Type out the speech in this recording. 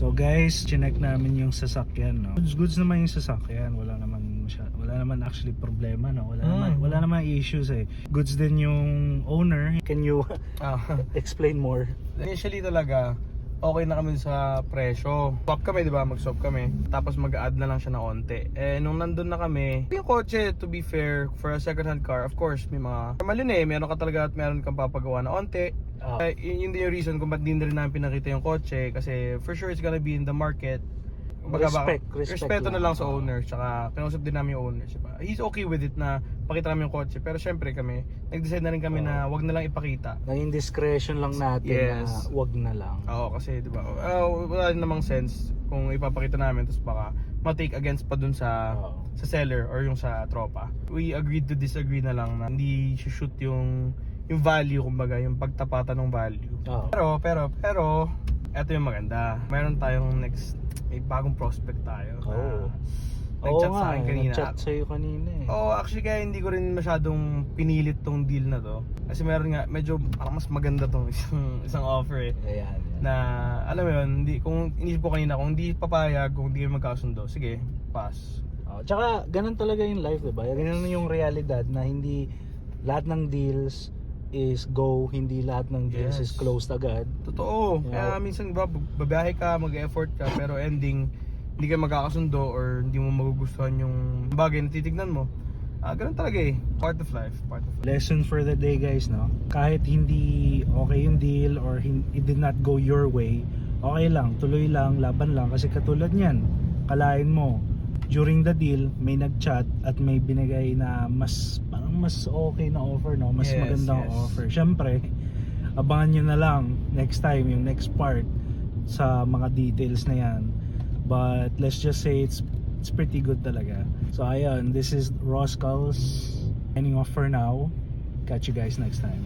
So guys, chinek namin yung sasakyan, no. Goods naman yung sasakyan, wala naman actually problema, no. Wala naman issues eh. Goods din yung owner. Can you explain more? Initially talaga, okay na kami sa presyo. Swap kami, di ba? Mag-swap kami. Tapos mag-add na lang siya na onte. Eh, nung nandun na kami, yung kotse, to be fair, for a second-hand car, of course, may mga malin eh. Meron ka talaga at meron kang papagawa na onte. Yun din yung reason kung ba't din rin namin pinakita yung kotse. Kasi for sure, it's gonna be in the market. Respeto na lang sa owner. Tsaka kinausap din namin yung owner. Diba? He's okay with it na pakita namin yung kotse. Pero syempre kami, nag-decide na rin kami na wag na lang ipakita. Naging discretion lang natin na wag na lang. Oo, kasi diba, wala rin namang sense kung ipapakita namin tapos baka ma-take against pa dun sa seller or yung sa tropa. We agreed to disagree na lang na hindi shoot yung value, kumbaga, yung pagtapatan ng value. Pero eto yung maganda. Mayroon tayong may bagong prospect tayo. Nag-chat sa akin kanina. Nag-chat sa'yo kanina eh. Actually kaya hindi ko rin masyadong pinilit tong deal na to. Kasi meron nga, medyo parang mas maganda tong isang offer eh. Ayan. Na, alam mo yun, kung inisip ko kanina, kung hindi papayag, kung hindi magkasundo, sige, pass. Tsaka, ganun talaga yung life, diba? Ganun yung realidad na hindi lahat ng deals is go, hindi lahat ng deals is closed agad. Totoo. Kaya minsan babiyahe ka, mag-effort ka, pero ending hindi ka magkakasundo or hindi mo magugustuhan yung bagay na titignan mo. Ganun talaga eh. Part of life. Lesson for the day, guys, no? Kahit hindi okay yung deal or it did not go your way, okay lang, tuloy lang, laban lang. Kasi katulad niyan, kalain mo, during the deal, may nag-chat at may binigay na mas okay na offer, no? Mas magandang offer. Syempre, abangan nyo na lang next time, yung next part sa mga details na yan. But let's just say it's pretty good talaga. So ayun, this is Roscals signing off for now. Catch you guys next time.